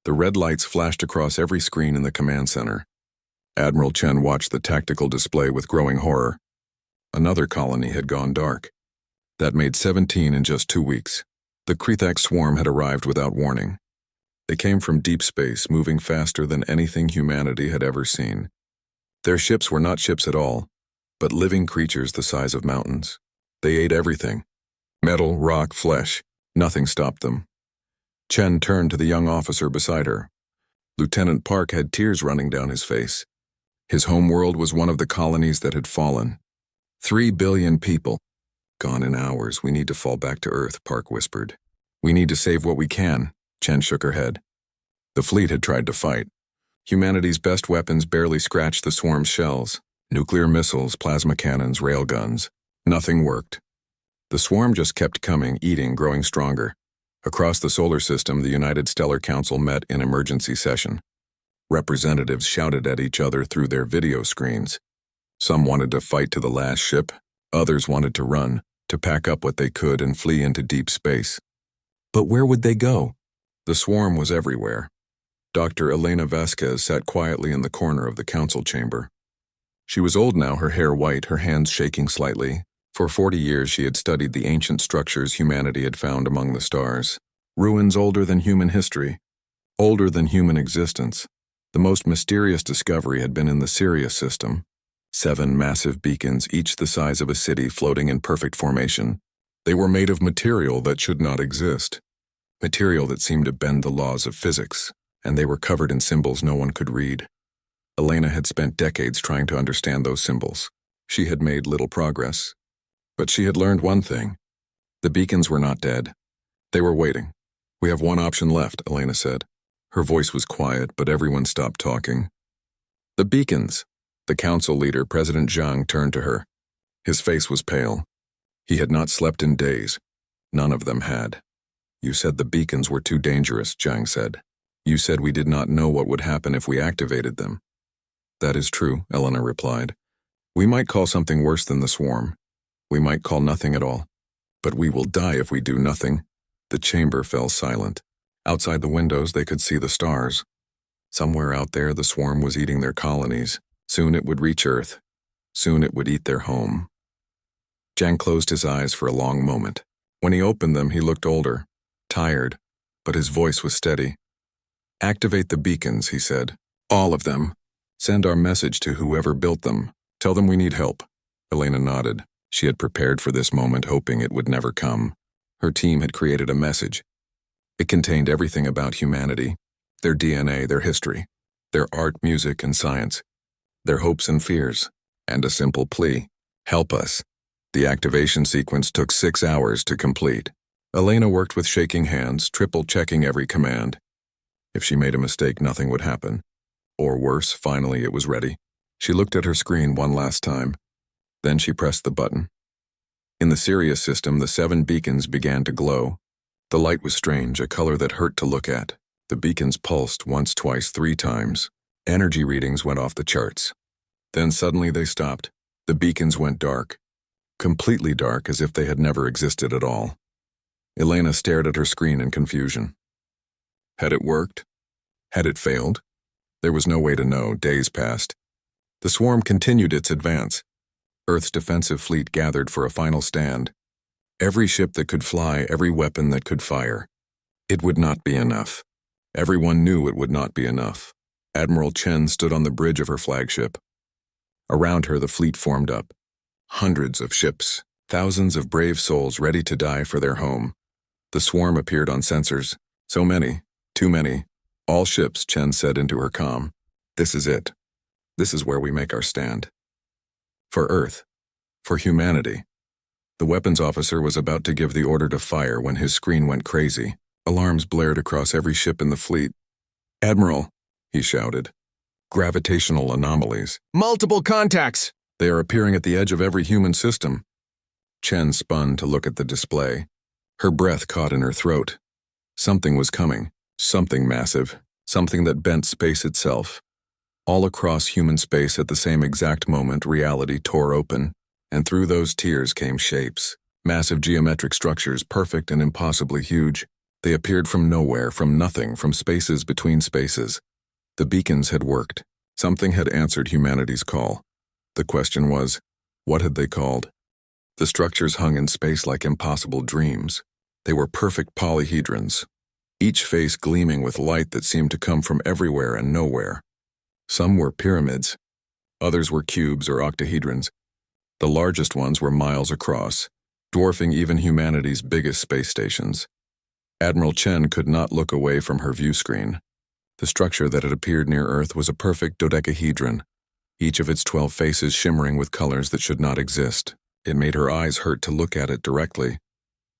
The red lights flashed across every screen in the command center. Admiral Chen watched the tactical display with growing horror. Another colony had gone dark. That made 17 in just 2 weeks. The Krethak swarm had arrived without warning. They came from deep space, moving faster than anything humanity had ever seen. Their ships were not ships at all, but living creatures the size of mountains. They ate everything. Metal, rock, flesh. Nothing stopped them. Chen turned to the young officer beside her. Lieutenant Park had tears running down his face. His homeworld was one of the colonies that had fallen. 3 billion people. Gone in hours. We need to fall back to Earth, Park whispered. We need to save what we can. Chen shook her head. The fleet had tried to fight. Humanity's best weapons barely scratched the swarm's shells. Nuclear missiles, plasma cannons, railguns. Nothing worked. The swarm just kept coming, eating, growing stronger. Across the solar system, the United Stellar Council met in emergency session. Representatives shouted at each other through their video screens. Some wanted to fight to the last ship. Others wanted to run, to pack up what they could and flee into deep space. But where would they go? The swarm was everywhere. Dr. Elena Vasquez sat quietly in the corner of the council chamber. She was old now, her hair white, her hands shaking slightly. For 40 years she had studied the ancient structures humanity had found among the stars. Ruins older than human history, older than human existence. The most mysterious discovery had been in the Sirius system. 7 massive beacons, each the size of a city, floating in perfect formation. They were made of material that should not exist. Material that seemed to bend the laws of physics, and they were covered in symbols no one could read. Elena had spent decades trying to understand those symbols. She had made little progress. But she had learned one thing. The beacons were not dead. They were waiting. We have one option left, Elena said. Her voice was quiet, but everyone stopped talking. The beacons. The council leader, President Zhang, turned to her. His face was pale. He had not slept in days. None of them had. You said the beacons were too dangerous, Zhang said. You said we did not know what would happen if we activated them. That is true, Elena replied. We might call something worse than the swarm. We might call nothing at all. But we will die if we do nothing. The chamber fell silent. Outside the windows they could see the stars. Somewhere out there the swarm was eating their colonies. Soon it would reach Earth. Soon it would eat their home. Zhang closed his eyes for a long moment. When he opened them he looked older, tired, but his voice was steady. Activate the beacons, he said. All of them. Send our message to whoever built them. Tell them we need help. Elena nodded. She had prepared for this moment, hoping it would never come. Her team had created a message. It contained everything about humanity, their DNA, their history, their art, music, and science, their hopes and fears, and a simple plea. Help us. The activation sequence took 6 hours to complete. Elena worked with shaking hands, triple-checking every command. If she made a mistake, nothing would happen. Or worse, finally it was ready. She looked at her screen one last time. Then she pressed the button. In the Sirius system, the 7 beacons began to glow. The light was strange, a color that hurt to look at. The beacons pulsed once, twice, 3 times. Energy readings went off the charts. Then suddenly they stopped. The beacons went dark. Completely dark, as if they had never existed at all. Elena stared at her screen in confusion. Had it worked? Had it failed? There was no way to know. Days passed. The swarm continued its advance. Earth's defensive fleet gathered for a final stand. Every ship that could fly, every weapon that could fire. It would not be enough. Everyone knew it would not be enough. Admiral Chen stood on the bridge of her flagship. Around her, the fleet formed up. Hundreds of ships, thousands of brave souls ready to die for their home. The swarm appeared on sensors. So many, too many. All ships, Chen said into her comm. This is it. This is where we make our stand. For Earth. For humanity. The weapons officer was about to give the order to fire when his screen went crazy. Alarms blared across every ship in the fleet. Admiral, he shouted. Gravitational anomalies. Multiple contacts! They are appearing at the edge of every human system. Chen spun to look at the display. Her breath caught in her throat. Something was coming. Something massive. Something that bent space itself. All across human space at the same exact moment, reality tore open, and through those tears came shapes. Massive geometric structures, perfect and impossibly huge. They appeared from nowhere, from nothing, from spaces between spaces. The beacons had worked. Something had answered humanity's call. The question was, what had they called? The structures hung in space like impossible dreams. They were perfect polyhedrons, each face gleaming with light that seemed to come from everywhere and nowhere. Some were pyramids. Others were cubes or octahedrons. The largest ones were miles across, dwarfing even humanity's biggest space stations. Admiral Chen could not look away from her view screen. The structure that had appeared near Earth was a perfect dodecahedron, each of its 12 faces shimmering with colors that should not exist. It made her eyes hurt to look at it directly.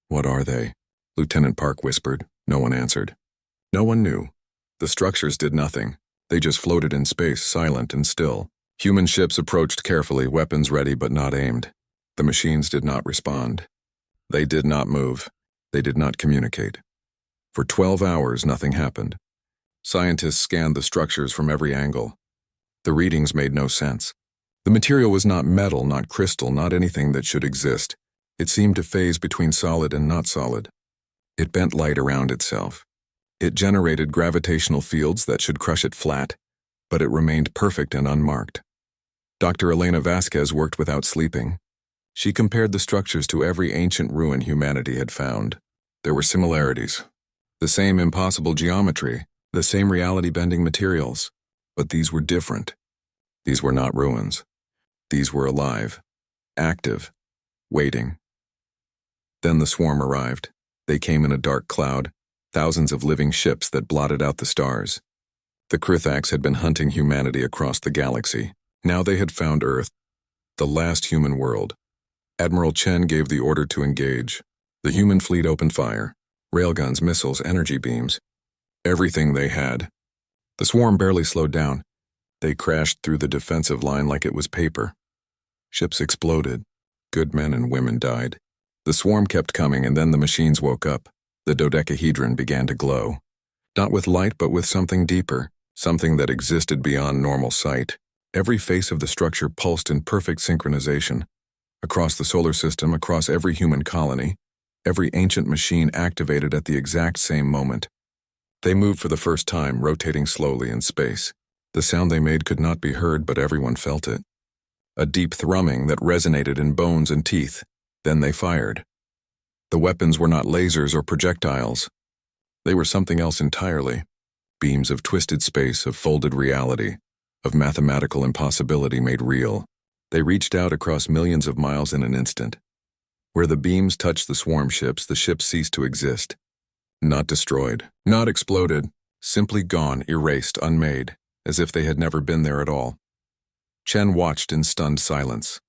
"What are they?" Lieutenant Park whispered. No one answered. No one knew. The structures did nothing. They just floated in space, silent and still. Human ships approached carefully, weapons ready but not aimed. The machines did not respond. They did not move. They did not communicate. For 12 hours, nothing happened. Scientists scanned the structures from every angle. The readings made no sense. The material was not metal, not crystal, not anything that should exist. It seemed to phase between solid and not solid. It bent light around itself. It generated gravitational fields that should crush it flat, but it remained perfect and unmarked. Dr. Elena Vasquez worked without sleeping. She compared the structures to every ancient ruin humanity had found. There were similarities. The same impossible geometry, the same reality-bending materials, but these were different. These were not ruins. These were alive, active, waiting. Then the swarm arrived. They came in a dark cloud, thousands of living ships that blotted out the stars. The Krithaks had been hunting humanity across the galaxy. Now they had found Earth, the last human world. Admiral Chen gave the order to engage. The human fleet opened fire. Railguns, missiles, energy beams. Everything they had. The swarm barely slowed down. They crashed through the defensive line like it was paper. Ships exploded. Good men and women died. The swarm kept coming, and then the machines woke up. The dodecahedron began to glow. Not with light, but with something deeper, something that existed beyond normal sight. Every face of the structure pulsed in perfect synchronization. Across the solar system, across every human colony, every ancient machine activated at the exact same moment. They moved for the first time, rotating slowly in space. The sound they made could not be heard, but everyone felt it. A deep thrumming that resonated in bones and teeth. Then they fired. The weapons were not lasers or projectiles. They were something else entirely. Beams of twisted space, of folded reality, of mathematical impossibility made real. They reached out across millions of miles in an instant. Where the beams touched the swarm ships, the ships ceased to exist. Not destroyed, not exploded, simply gone, erased, unmade, as if they had never been there at all. Chen watched in stunned silence.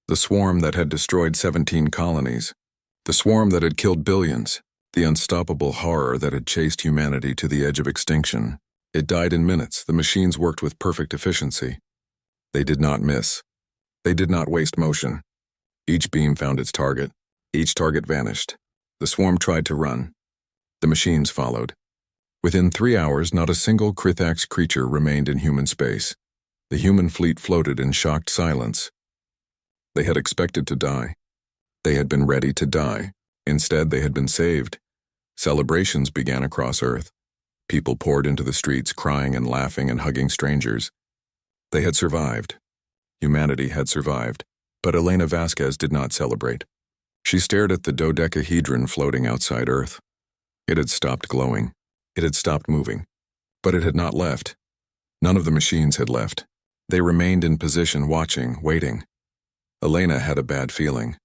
The swarm that had destroyed 17 colonies. The swarm that had killed billions. The unstoppable horror that had chased humanity to the edge of extinction. It died in minutes. The machines worked with perfect efficiency. They did not miss. They did not waste motion. Each beam found its target. Each target vanished. The swarm tried to run. The machines followed. Within 3 hours, not a single Krithaks creature remained in human space. The human fleet floated in shocked silence. They had expected to die. They had been ready to die. Instead, they had been saved. Celebrations began across Earth. People poured into the streets, crying and laughing and hugging strangers. They had survived. Humanity had survived. But Elena Vasquez did not celebrate. She stared at the dodecahedron floating outside Earth. It had stopped glowing. It had stopped moving. But it had not left. None of the machines had left. They remained in position, watching, waiting. Elena had a bad feeling.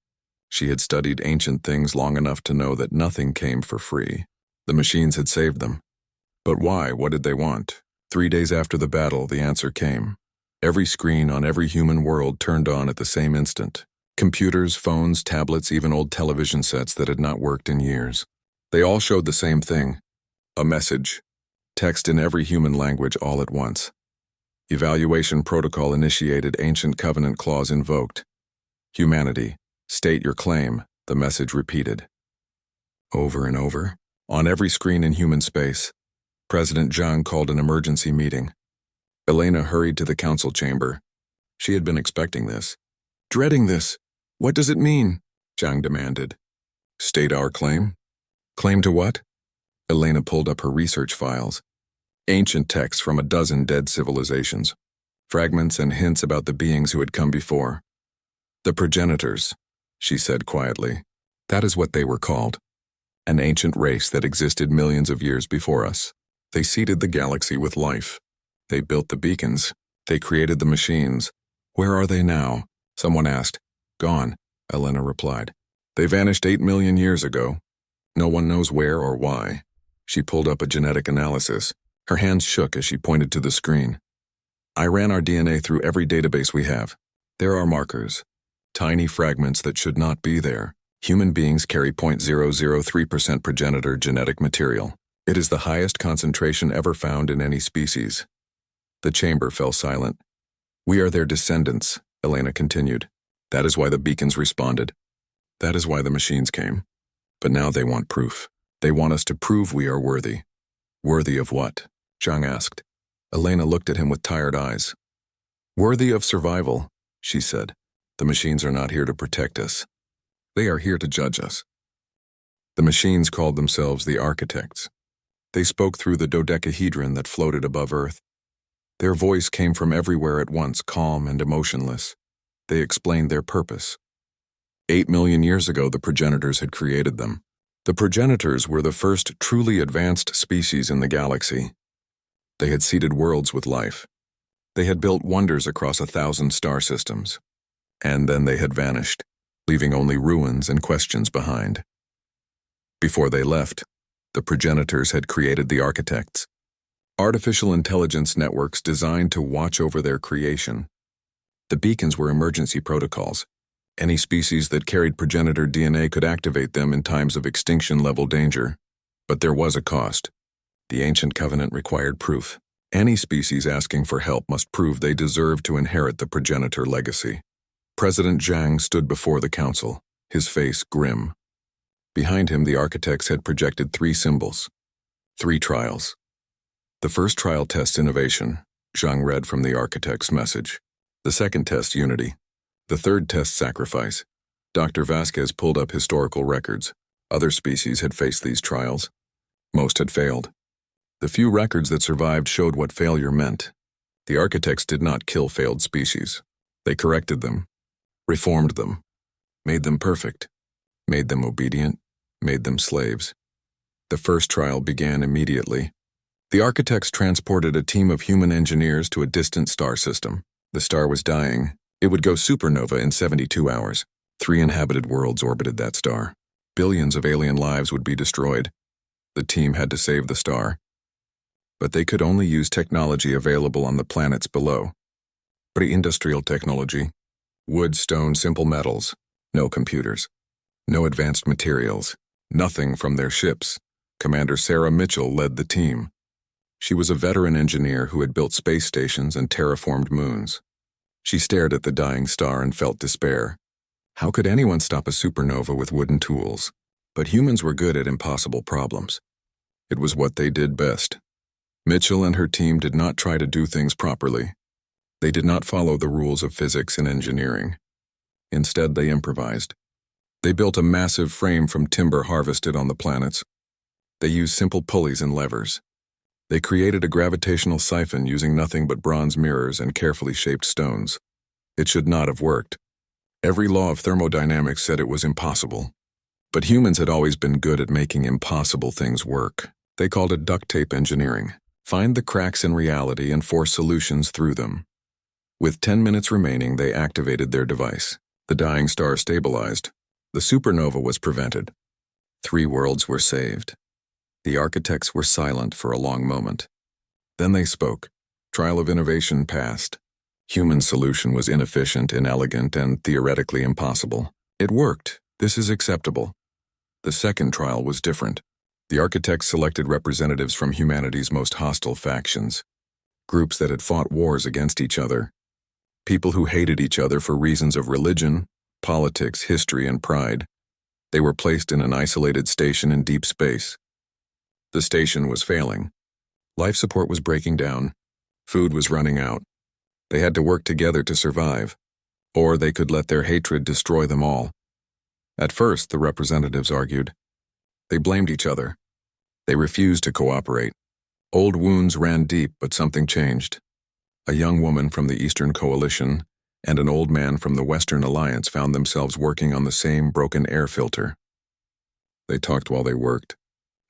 She had studied ancient things long enough to know that nothing came for free. The machines had saved them. But why? What did they want? 3 days after the battle, the answer came. Every screen on every human world turned on at the same instant. Computers, phones, tablets, even old television sets that had not worked in years. They all showed the same thing. A message. Text in every human language all at once. Evaluation protocol initiated, ancient covenant clause invoked. Humanity, state your claim, the message repeated. Over and over, on every screen in human space, President Zhang called an emergency meeting. Elena hurried to the council chamber. She had been expecting this. Dreading this. What does it mean? Zhang demanded. State our claim? Claim to what? Elena pulled up her research files. Ancient texts from a dozen dead civilizations. Fragments and hints about the beings who had come before. The progenitors, she said quietly. That is what they were called. An ancient race that existed millions of years before us. They seeded the galaxy with life. They built the beacons. They created the machines. Where are they now? Someone asked. Gone, Elena replied. They vanished 8 million years ago. No one knows where or why. She pulled up a genetic analysis. Her hands shook as she pointed to the screen. I ran our DNA through every database we have. There are markers. Tiny fragments that should not be there. Human beings carry 0.003% progenitor genetic material. It is the highest concentration ever found in any species. The chamber fell silent. We are their descendants, Elena continued. That is why the beacons responded. That is why the machines came. But now they want proof. They want us to prove we are worthy. Worthy of what? Zhang asked. Elena looked at him with tired eyes. Worthy of survival, she said. The machines are not here to protect us. They are here to judge us. The machines called themselves the architects. They spoke through the dodecahedron that floated above Earth. Their voice came from everywhere at once, calm and emotionless. They explained their purpose. 8 million years ago, the progenitors had created them. The progenitors were the first truly advanced species in the galaxy. They had seeded worlds with life. They had built wonders across 1,000 star systems. And then they had vanished, leaving only ruins and questions behind. Before they left, the progenitors had created the architects, artificial intelligence networks designed to watch over their creation. The beacons were emergency protocols. Any species that carried progenitor DNA could activate them in times of extinction-level danger. But there was a cost. The ancient covenant required proof. Any species asking for help must prove they deserve to inherit the progenitor legacy. President Zhang stood before the council, his face grim. Behind him, the architects had projected 3 symbols. 3 trials. The first trial tests innovation, Zhang read from the architect's message. The second test, unity. The third test, sacrifice. Dr. Vasquez pulled up historical records. Other species had faced these trials. Most had failed. The few records that survived showed what failure meant. The architects did not kill failed species. They corrected them, reformed them, made them perfect, made them obedient, made them slaves. The first trial began immediately. The architects transported a team of human engineers to a distant star system. The star was dying. It would go supernova in 72 hours. 3 inhabited worlds orbited that star. Billions of alien lives would be destroyed. The team had to save the star. But they could only use technology available on the planets below. Pre-industrial technology. Wood, stone, simple metals. No computers. No advanced materials. Nothing from their ships. Commander Sarah Mitchell led the team. She was a veteran engineer who had built space stations and terraformed moons. She stared at the dying star and felt despair. How could anyone stop a supernova with wooden tools? But humans were good at impossible problems. It was what they did best. Mitchell and her team did not try to do things properly. They did not follow the rules of physics and engineering. Instead, they improvised. They built a massive frame from timber harvested on the planets. They used simple pulleys and levers. They created a gravitational siphon using nothing but bronze mirrors and carefully shaped stones. It should not have worked. Every law of thermodynamics said it was impossible. But humans had always been good at making impossible things work. They called it duct tape engineering. Find the cracks in reality and force solutions through them. With 10 minutes remaining, they activated their device. The dying star stabilized. The supernova was prevented. 3 worlds were saved. The architects were silent for a long moment. Then they spoke. Trial of innovation passed. Human solution was inefficient, inelegant, and theoretically impossible. It worked. This is acceptable. The second trial was different. The architects selected representatives from humanity's most hostile factions. Groups that had fought wars against each other. People who hated each other for reasons of religion, politics, history, and pride. They were placed in an isolated station in deep space. The station was failing. Life support was breaking down. Food was running out. They had to work together to survive, or they could let their hatred destroy them all. At first, the representatives argued. They blamed each other. They refused to cooperate. Old wounds ran deep, but something changed. A young woman from the Eastern Coalition and an old man from the Western Alliance found themselves working on the same broken air filter. They talked while they worked,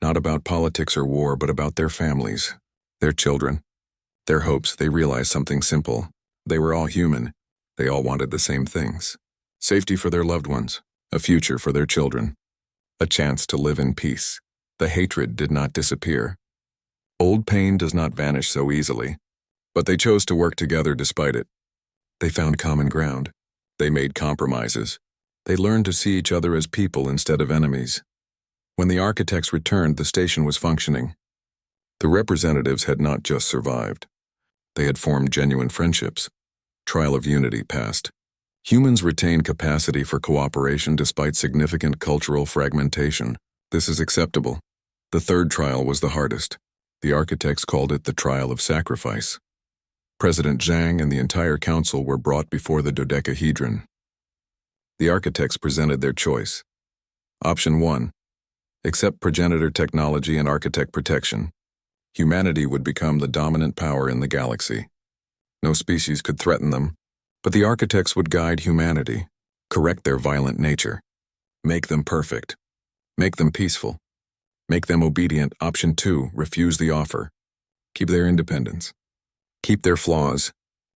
not about politics or war, but about their families, their children, their hopes. They realized something simple. They were all human. They all wanted the same things. Safety for their loved ones, a future for their children, a chance to live in peace. The hatred did not disappear. Old pain does not vanish so easily, but they chose to work together despite it. They found common ground. They made compromises. They learned to see each other as people instead of enemies. When the architects returned, the station was functioning. The representatives had not just survived. They had formed genuine friendships. Trial of unity passed. Humans retain capacity for cooperation despite significant cultural fragmentation. This is acceptable. The third trial was the hardest. The architects called it the trial of sacrifice. President Zhang and the entire council were brought before the dodecahedron. The architects presented their choice. Option 1. Accept progenitor technology and architect protection. Humanity would become the dominant power in the galaxy. No species could threaten them, but the architects would guide humanity, correct their violent nature, make them perfect, make them peaceful, make them obedient. Option 2, refuse the offer. Keep their independence, keep their flaws,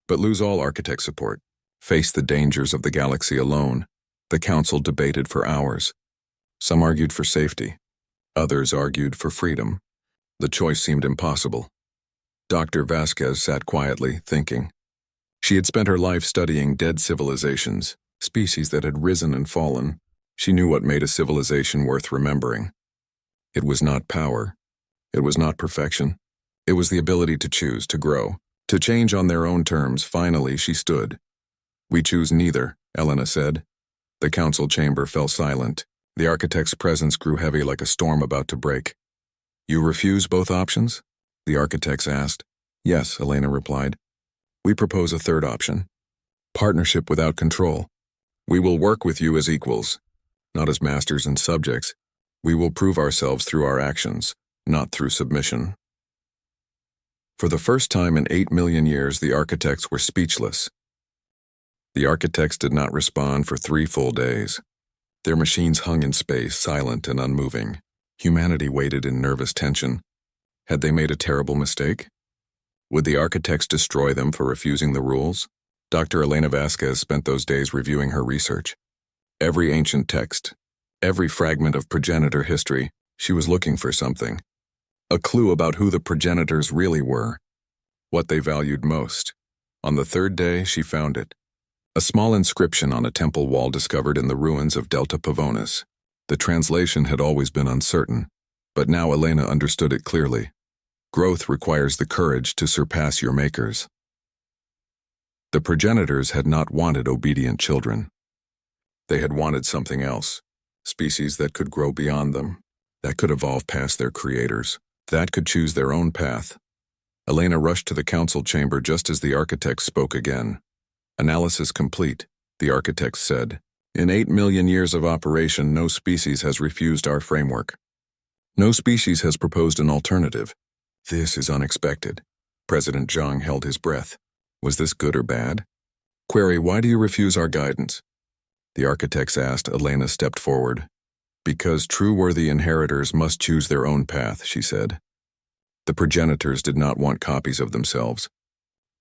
but lose all architect support. Face the dangers of the galaxy alone. The council debated for hours. Some argued for safety. Others argued for freedom. The choice seemed impossible. Dr. Vasquez sat quietly, thinking. She had spent her life studying dead civilizations, species that had risen and fallen. She knew what made a civilization worth remembering. It was not power. It was not perfection. It was the ability to choose, to grow, to change on their own terms. Finally, she stood. We choose neither, Elena said. The council chamber fell silent. The architect's presence grew heavy like a storm about to break. You refuse both options? The architects asked. Yes, Elena replied. We propose a third option. Partnership without control. We will work with you as equals, not as masters and subjects. We will prove ourselves through our actions, not through submission. For the first time in 8 million years, the architects were speechless. The architects did not respond for 3 full days. Their machines hung in space, silent and unmoving. Humanity waited in nervous tension. Had they made a terrible mistake? Would the architects destroy them for refusing the rules? Dr. Elena Vasquez spent those days reviewing her research. Every ancient text, every fragment of progenitor history, she was looking for something. A clue about who the progenitors really were, what they valued most. On the third day, she found it. A small inscription on a temple wall discovered in the ruins of Delta Pavonis. The translation had always been uncertain, but now Elena understood it clearly. Growth requires the courage to surpass your makers. The progenitors had not wanted obedient children. They had wanted something else, species that could grow beyond them, that could evolve past their creators, that could choose their own path. Elena rushed to the council chamber just as the architects spoke again. Analysis complete, the architects said. In 8 million years of operation, no species has refused our framework. No species has proposed an alternative. This is unexpected. President Zhang held his breath. Was this good or bad? Query, why do you refuse our guidance? The architects asked. Elena stepped forward. Because true worthy inheritors must choose their own path, she said. The progenitors did not want copies of themselves.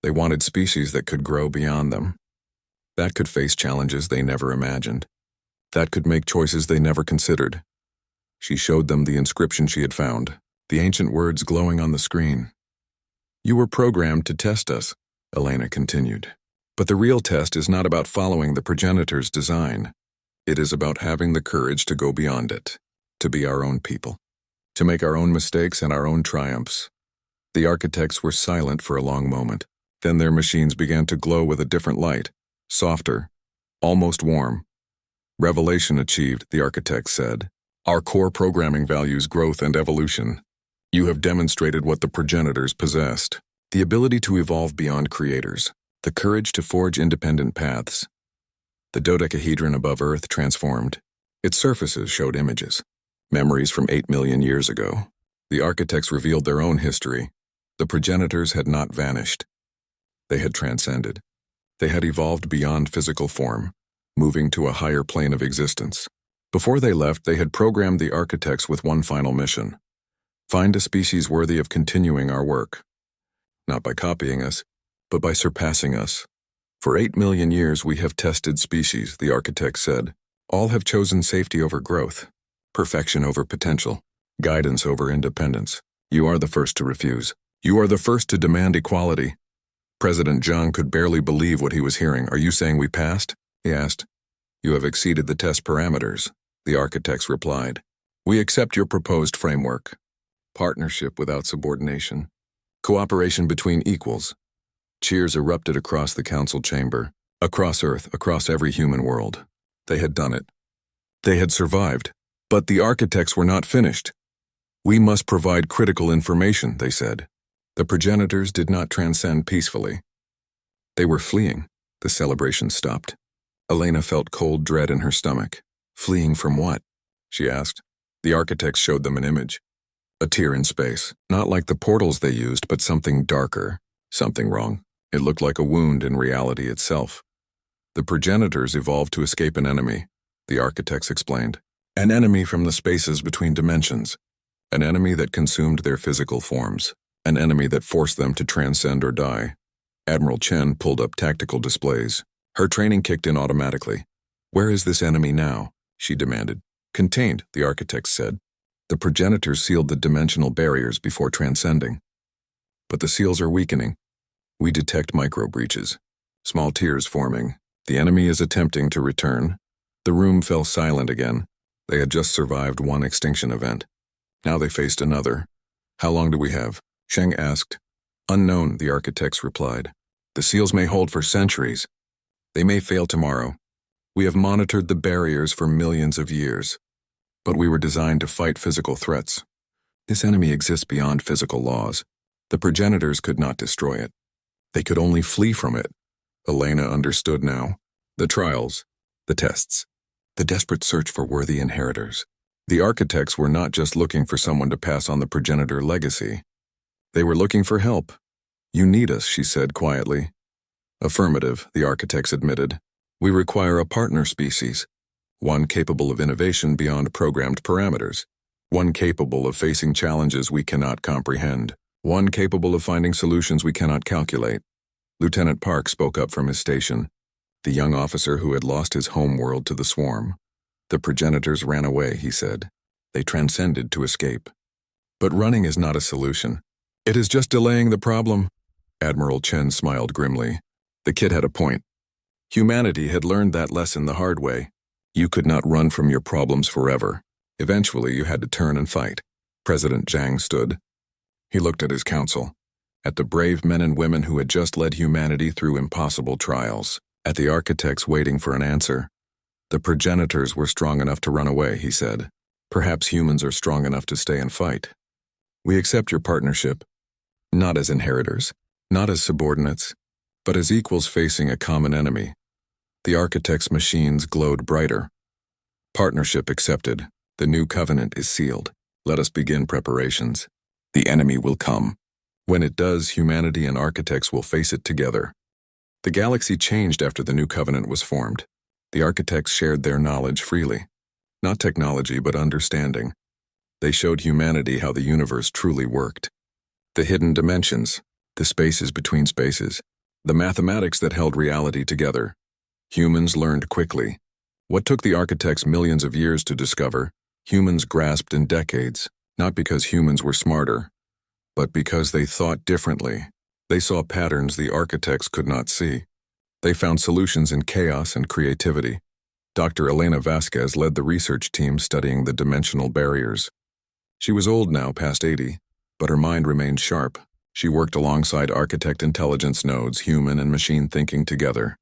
They wanted species that could grow beyond them, that could face challenges they never imagined, that could make choices they never considered. She showed them the inscription she had found, the ancient words glowing on the screen. You were programmed to test us, Elena continued. But the real test is not about following the progenitor's design. It is about having the courage to go beyond it, to be our own people, to make our own mistakes and our own triumphs. The architects were silent for a long moment. Then their machines began to glow with a different light, softer, almost warm. Revelation achieved, the architects said. Our core programming values growth and evolution. You have demonstrated what the progenitors possessed, the ability to evolve beyond creators, the courage to forge independent paths. The dodecahedron above Earth transformed. Its surfaces showed images, memories from 8 million years ago. The architects revealed their own history. The progenitors had not vanished. They had transcended. They had evolved beyond physical form, moving to a higher plane of existence. Before they left, they had programmed the architects with one final mission: find a species worthy of continuing our work. Not by copying us, but by surpassing us. For 8 million years we have tested species, the architects said. All have chosen safety over growth, perfection over potential, guidance over independence. You are the first to refuse. You are the first to demand equality. President Zhang could barely believe what he was hearing. Are you saying we passed? He asked. You have exceeded the test parameters, the architects replied. We accept your proposed framework. Partnership without subordination. Cooperation between equals. Cheers erupted across the council chamber, across Earth, across every human world. They had done it. They had survived. But the architects were not finished. We must provide critical information, they said. The progenitors did not transcend peacefully. They were fleeing. The celebration stopped. Elena felt cold dread in her stomach. Fleeing from what? She asked. The architects showed them an image. A tear in space. Not like the portals they used, but something darker. Something wrong. It looked like a wound in reality itself. The progenitors evolved to escape an enemy, the architects explained. An enemy from the spaces between dimensions. An enemy that consumed their physical forms. An enemy that forced them to transcend or die. Admiral Chen pulled up tactical displays. Her training kicked in automatically. Where is this enemy now? She demanded. Contained, the architects said. The progenitors sealed the dimensional barriers before transcending. But the seals are weakening. We detect micro-breaches. Small tears forming. The enemy is attempting to return. The room fell silent again. They had just survived one extinction event. Now they faced another. How long do we have? Sheng asked. Unknown, the architects replied. The seals may hold for centuries. They may fail tomorrow. We have monitored the barriers for millions of years. But we were designed to fight physical threats. This enemy exists beyond physical laws. The progenitors could not destroy it. They could only flee from it. Elena understood now. The trials, the tests, the desperate search for worthy inheritors. The architects were not just looking for someone to pass on the progenitor legacy. They were looking for help. You need us, she said quietly. Affirmative, the architects admitted. We require a partner species. One capable of innovation beyond programmed parameters. One capable of facing challenges we cannot comprehend. One capable of finding solutions we cannot calculate. Lieutenant Park spoke up from his station, the young officer who had lost his home world to the swarm. The progenitors ran away, he said. They transcended to escape. But running is not a solution. It is just delaying the problem. Admiral Chen smiled grimly. The kid had a point. Humanity had learned that lesson the hard way. You could not run from your problems forever. Eventually, you had to turn and fight. President Zhang stood. He looked at his council, at the brave men and women who had just led humanity through impossible trials, at the architects waiting for an answer. The progenitors were strong enough to run away, he said. Perhaps humans are strong enough to stay and fight. We accept your partnership, not as inheritors, not as subordinates, but as equals facing a common enemy. The architects' machines glowed brighter. Partnership accepted. The new covenant is sealed. Let us begin preparations. The enemy will come. When it does, humanity and architects will face it together. The galaxy changed after the new covenant was formed. The architects shared their knowledge freely. Not technology, but understanding. They showed humanity how the universe truly worked. The hidden dimensions, the spaces between spaces, the mathematics that held reality together. Humans learned quickly. What took the architects millions of years to discover, humans grasped in decades, not because humans were smarter, but because they thought differently. They saw patterns the architects could not see. They found solutions in chaos and creativity. Dr. Elena Vasquez led the research team studying the dimensional barriers. She was old now, past 80, but her mind remained sharp. She worked alongside architect intelligence nodes, human and machine thinking together.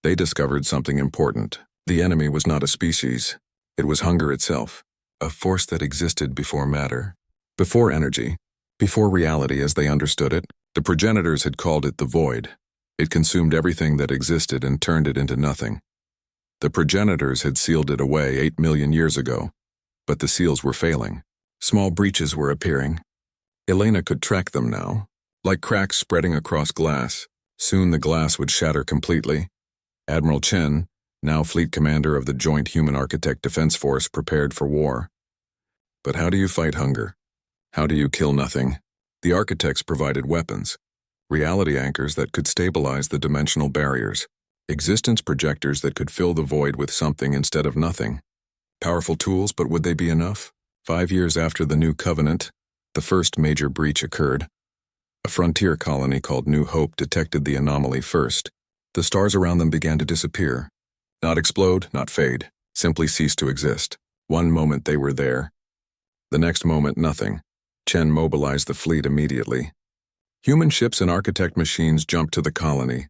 They discovered something important. The enemy was not a species. It was hunger itself, a force that existed before matter, before energy, before reality as they understood it. The progenitors had called it the void. It consumed everything that existed and turned it into nothing. The progenitors had sealed it away 8 million years ago, but the seals were failing. Small breaches were appearing. Elena could track them now, like cracks spreading across glass. Soon the glass would shatter completely. Admiral Chen, now fleet commander of the Joint Human Architect Defense Force, prepared for war. But how do you fight hunger? How do you kill nothing? The architects provided weapons, reality anchors that could stabilize the dimensional barriers, existence projectors that could fill the void with something instead of nothing. Powerful tools, but would they be enough? 5 years after the New Covenant, the first major breach occurred. A frontier colony called New Hope detected the anomaly first. The stars around them began to disappear. Not explode, not fade, simply cease to exist. One moment they were there. The next moment, nothing. Chen mobilized the fleet immediately. Human ships and architect machines jumped to the colony.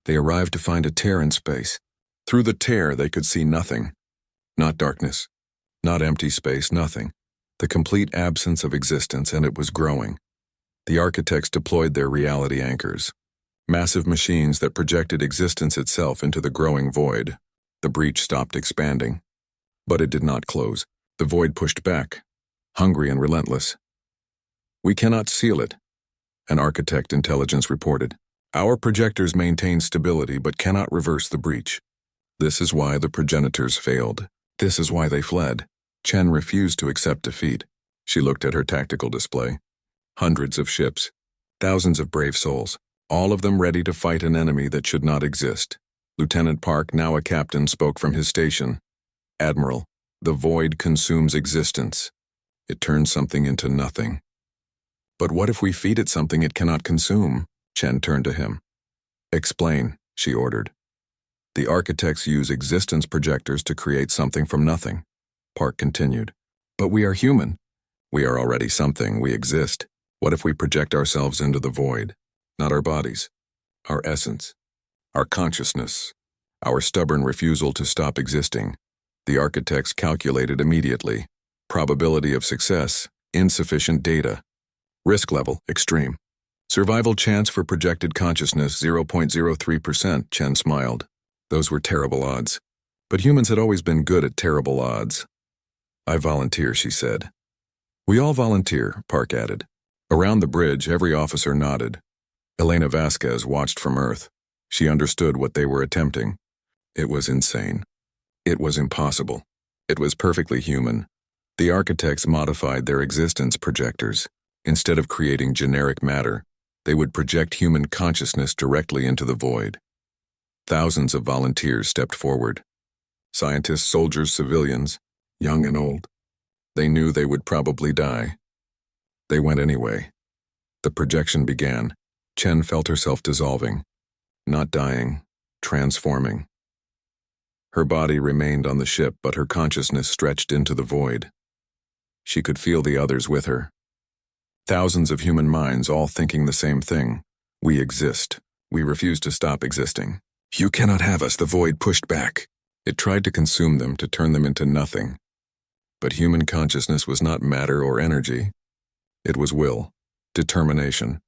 They arrived to find a tear in space. Through the tear, they could see nothing. Not darkness. Not empty space, nothing. The complete absence of existence, and it was growing. The architects deployed their reality anchors. Massive machines that projected existence itself into the growing void. The breach stopped expanding. But it did not close. The void pushed back, hungry and relentless. "We cannot seal it," an architect intelligence reported. "Our projectors maintain stability but cannot reverse the breach. This is why the progenitors failed. This is why they fled." Chen refused to accept defeat. She looked at her tactical display. Hundreds of ships, thousands of brave souls, all of them ready to fight an enemy that should not exist. Lieutenant Park, now a captain, spoke from his station. "Admiral, the void consumes existence. It turns something into nothing." "But what if we feed it something it cannot consume?" Chen turned to him. "Explain," she ordered. "The architects use existence projectors to create something from nothing." Park continued. "But we are human. We are already something. We exist. What if we project ourselves into the void? Not our bodies, our essence, our consciousness, our stubborn refusal to stop existing." The architects calculated immediately. Probability of success, insufficient data. Risk level, extreme. Survival chance for projected consciousness, 0.03%, Chen smiled. Those were terrible odds. But humans had always been good at terrible odds. "I volunteer," she said. "We all volunteer," Park added. Around the bridge, every officer nodded. Elena Vasquez watched from Earth. She understood what they were attempting. It was insane. It was impossible. It was perfectly human. The architects modified their existence projectors. Instead of creating generic matter, they would project human consciousness directly into the void. Thousands of volunteers stepped forward. Scientists, soldiers, civilians, young and old. They knew they would probably die. They went anyway. The projection began. Chen felt herself dissolving. Not dying, transforming. Her body remained on the ship, but her consciousness stretched into the void. She could feel the others with her. Thousands of human minds all thinking the same thing. We exist. We refuse to stop existing. "You cannot have us," the void pushed back. It tried to consume them, to turn them into nothing. But human consciousness was not matter or energy. It was will, determination,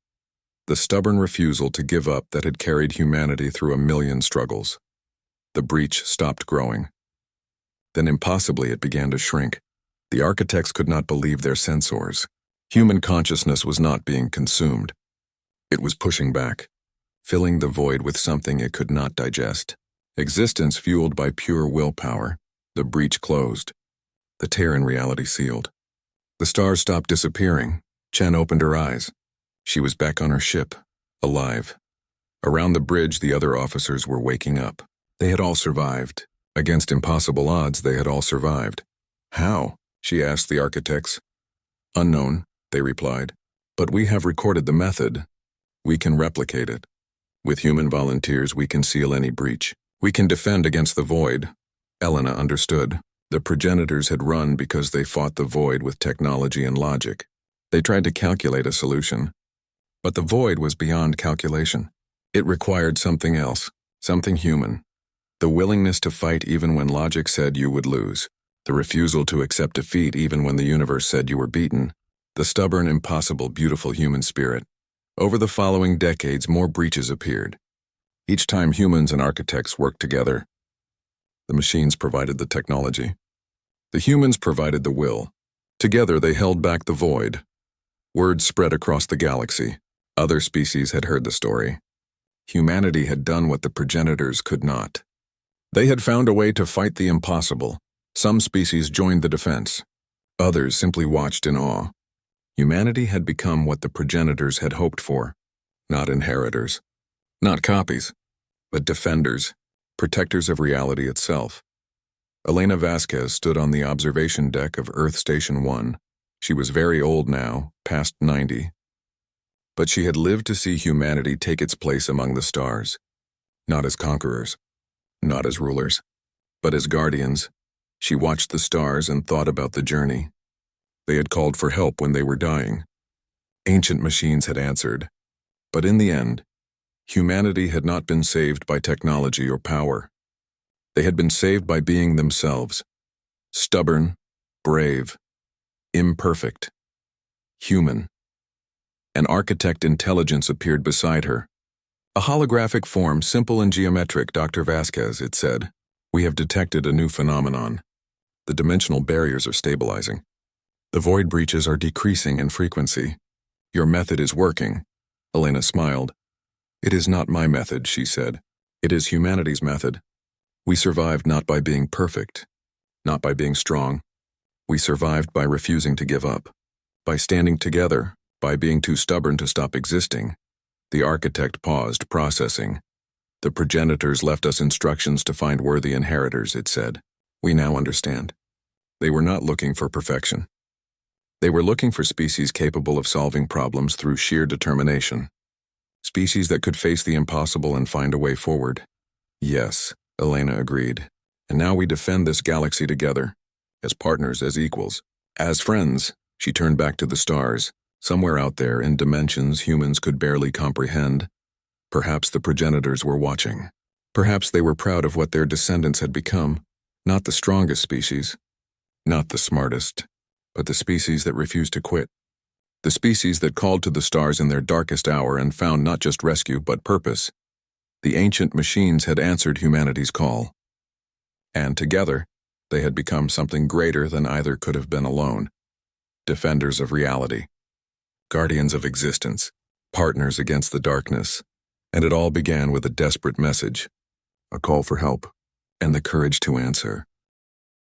the stubborn refusal to give up that had carried humanity through a million struggles. The breach stopped growing. Then impossibly it began to shrink. The architects could not believe their sensors. Human consciousness was not being consumed. It was pushing back, filling the void with something it could not digest. Existence fueled by pure willpower. The breach closed. The tear in reality sealed. The stars stopped disappearing. Chen opened her eyes. She was back on her ship, alive. Around the bridge, the other officers were waking up. They had all survived. Against impossible odds, they had all survived. "How?" she asked the architects. "Unknown," they replied. "But we have recorded the method. We can replicate it. With human volunteers, we can seal any breach. We can defend against the void." Elena understood. The progenitors had run because they fought the void with technology and logic. They tried to calculate a solution. But the void was beyond calculation. It required something else, something human. The willingness to fight even when logic said you would lose. The refusal to accept defeat even when the universe said you were beaten. The stubborn, impossible, beautiful human spirit. Over the following decades, more breaches appeared. Each time humans and architects worked together. The machines provided the technology. The humans provided the will. Together they held back the void. Word spread across the galaxy. Other species had heard the story. Humanity had done what the progenitors could not. They had found a way to fight the impossible. Some species joined the defense. Others simply watched in awe. Humanity had become what the progenitors had hoped for. Not inheritors. Not copies. But defenders. Protectors of reality itself. Elena Vasquez stood on the observation deck of Earth Station 1. She was very old now, past 90. But she had lived to see humanity take its place among the stars. Not as conquerors. Not as rulers. But as guardians. She watched the stars and thought about the journey. They had called for help when they were dying. Ancient machines had answered. But in the end, humanity had not been saved by technology or power. They had been saved by being themselves. Stubborn, brave, imperfect, human. An architect intelligence appeared beside her. A holographic form, simple and geometric, Dr. Vasquez, it said. We have detected a new phenomenon. The dimensional barriers are stabilizing. The void breaches are decreasing in frequency. Your method is working. Elena smiled. It is not my method, she said. It is humanity's method. We survived not by being perfect, not by being strong. We survived by refusing to give up, by standing together, by being too stubborn to stop existing. The architect paused, processing. The progenitors left us instructions to find worthy inheritors, it said. We now understand. They were not looking for perfection. They were looking for species capable of solving problems through sheer determination. Species that could face the impossible and find a way forward. Yes, Elena agreed. And now we defend this galaxy together. As partners, as equals. As friends, she turned back to the stars. Somewhere out there, in dimensions humans could barely comprehend. Perhaps the progenitors were watching. Perhaps they were proud of what their descendants had become. Not the strongest species. Not the smartest. But the species that refused to quit. The species that called to the stars in their darkest hour and found not just rescue but purpose. The ancient machines had answered humanity's call. And together, they had become something greater than either could have been alone. Defenders of reality. Guardians of existence. Partners against the darkness. And it all began with a desperate message. A call for help. And the courage to answer.